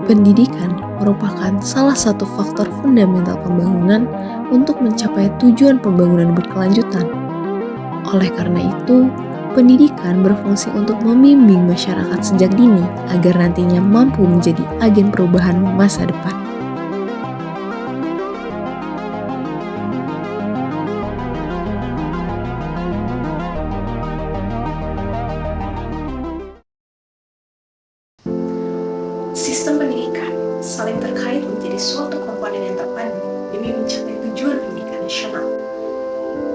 Pendidikan merupakan salah satu faktor fundamental pembangunan untuk mencapai tujuan pembangunan berkelanjutan. Oleh karena itu, pendidikan berfungsi untuk membimbing masyarakat sejak dini agar nantinya mampu menjadi agen perubahan masa depan. Sistem pendidikan saling terkait menjadi suatu komponen yang terpadu demi mencapai tujuan pendidikan nasional.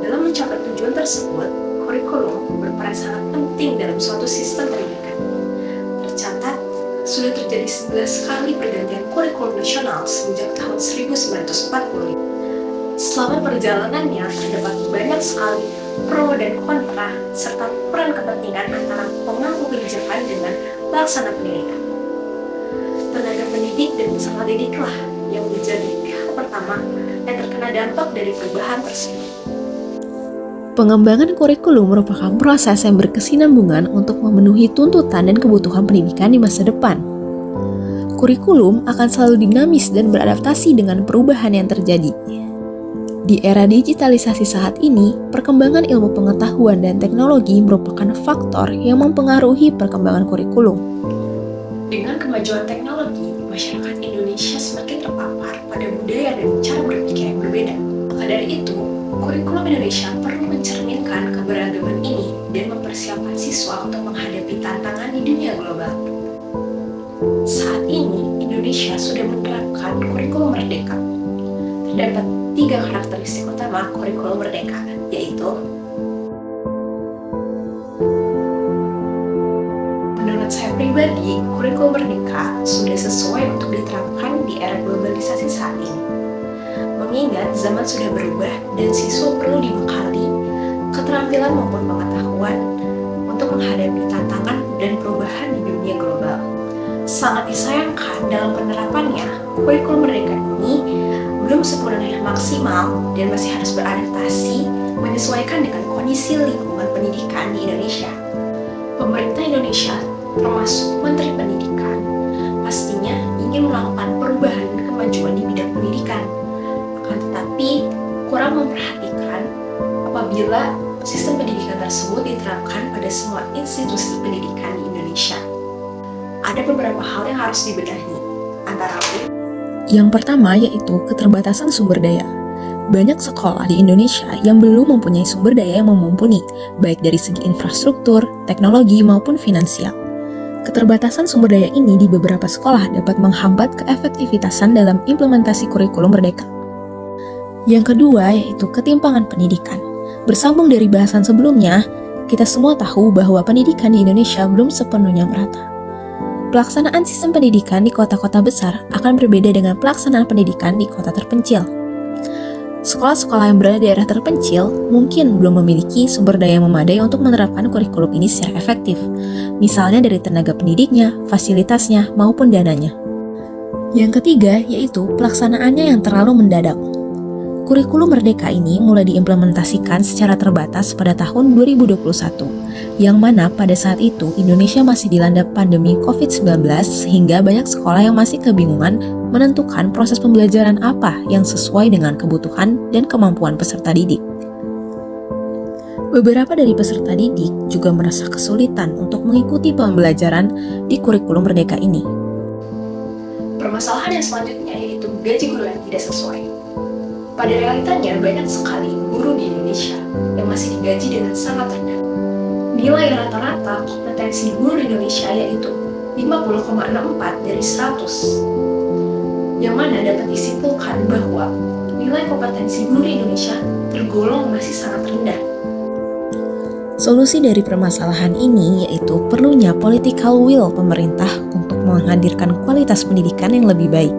Dalam mencapai tujuan tersebut, kurikulum berperan sangat penting dalam suatu sistem pendidikan. Tercatat, sudah terjadi 11 kali pergantian kurikulum nasional semenjak tahun 1945. Selama perjalanannya, terdapat banyak sekali pro dan kontra, serta peran kepentingan antara pemangku kebijakan dengan pelaksana pendidikan. Tenaga pendidik dan peserta didiklah yang menjadi pihak pertama yang terkena dampak dari perubahan tersebut. Pengembangan kurikulum merupakan proses yang berkesinambungan untuk memenuhi tuntutan dan kebutuhan pendidikan di masa depan. Kurikulum akan selalu dinamis dan beradaptasi dengan perubahan yang terjadi. Di era digitalisasi saat ini, perkembangan ilmu pengetahuan dan teknologi merupakan faktor yang mempengaruhi perkembangan kurikulum. Dengan kemajuan teknologi, masyarakat Indonesia semakin terpapar pada budaya dan cara berpikir yang berbeda. Maka dari itu, kurikulum Indonesia perlu mencerminkan keberagaman ini dan mempersiapkan siswa untuk menghadapi tantangan di dunia global. Saat ini, Indonesia sudah menerapkan kurikulum merdeka. Terdapat 3 karakteristik utama kurikulum merdeka, yaitu menurut saya pribadi, kurikulum merdeka sudah sesuai untuk diterapkan di era globalisasi saat ini. Mengingat zaman sudah berubah dan siswa perlu dibekali keterampilan maupun pengetahuan untuk menghadapi tantangan dan perubahan di dunia global. Sangat disayangkan dalam penerapannya, kurikulum merdeka ini belum sepenuhnya maksimal dan masih harus beradaptasi menyesuaikan dengan kondisi lingkungan pendidikan di Indonesia. Pemerintah Indonesia termasuk Menteri Pendidikan pastinya ingin melakukan perubahan dan kemajuan di bidang pendidikan, akan tetapi kurang memperhatikan apabila sistem pendidikan tersebut diterapkan pada semua institusi pendidikan di Indonesia. Ada beberapa hal yang harus dibenahi, antara lain Yang pertama yaitu keterbatasan sumber daya. Banyak sekolah di Indonesia yang belum mempunyai sumber daya yang mumpuni, baik dari segi infrastruktur, teknologi, maupun finansial. Keterbatasan sumber daya ini di beberapa sekolah dapat menghambat keefektivitasan dalam implementasi kurikulum merdeka. Yang kedua yaitu ketimpangan pendidikan. Bersambung dari bahasan sebelumnya, kita semua tahu bahwa pendidikan di Indonesia belum sepenuhnya merata. Pelaksanaan sistem pendidikan di kota-kota besar akan berbeda dengan pelaksanaan pendidikan di kota terpencil. Sekolah-sekolah yang berada di daerah terpencil mungkin belum memiliki sumber daya yang memadai untuk menerapkan kurikulum ini secara efektif, misalnya dari tenaga pendidiknya, fasilitasnya, maupun dananya. Yang ketiga yaitu pelaksanaannya yang terlalu mendadak. Kurikulum merdeka ini mulai diimplementasikan secara terbatas pada tahun 2021, yang mana pada saat itu Indonesia masih dilanda pandemi COVID-19 sehingga banyak sekolah yang masih kebingungan menentukan proses pembelajaran apa yang sesuai dengan kebutuhan dan kemampuan peserta didik. Beberapa dari peserta didik juga merasa kesulitan untuk mengikuti pembelajaran di kurikulum merdeka ini. permasalahan yang selanjutnya yaitu gaji guru yang tidak sesuai. Pada realitanya, banyak sekali guru di Indonesia yang masih digaji dengan sangat rendah. Nilai rata-rata kompetensi guru di Indonesia yaitu 50,64 dari 100, yang mana dapat disimpulkan bahwa nilai kompetensi guru di Indonesia tergolong masih sangat rendah. Solusi dari permasalahan ini yaitu perlunya political will pemerintah untuk menghadirkan kualitas pendidikan yang lebih baik.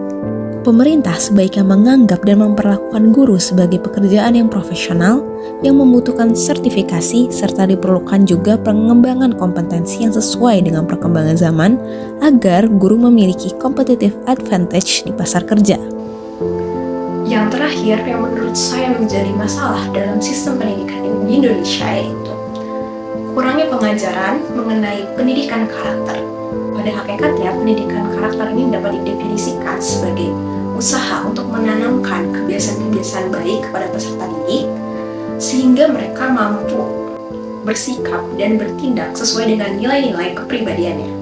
Pemerintah sebaiknya menganggap dan memperlakukan guru sebagai pekerjaan yang profesional yang membutuhkan sertifikasi serta diperlukan juga pengembangan kompetensi yang sesuai dengan perkembangan zaman agar guru memiliki competitive advantage di pasar kerja. Yang terakhir yang menurut saya menjadi masalah dalam sistem pendidikan di Indonesia yaitu kurangnya pengajaran mengenai pendidikan karakter. Pada hakikatnya, pendidikan karakter ini dapat didefinisikan sebagai usaha untuk menanamkan kebiasaan-kebiasaan baik kepada peserta didik, sehingga mereka mampu bersikap dan bertindak sesuai dengan nilai-nilai kepribadiannya.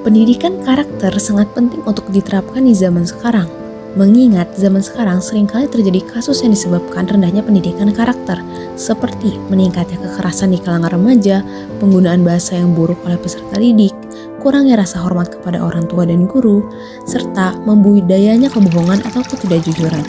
Pendidikan karakter sangat penting untuk diterapkan di zaman sekarang. Mengingat zaman sekarang seringkali terjadi kasus yang disebabkan rendahnya pendidikan karakter, seperti meningkatnya kekerasan di kalangan remaja, penggunaan bahasa yang buruk oleh peserta didik, kurangnya rasa hormat kepada orang tua dan guru, serta membudayanya kebohongan atau ketidakjujuran.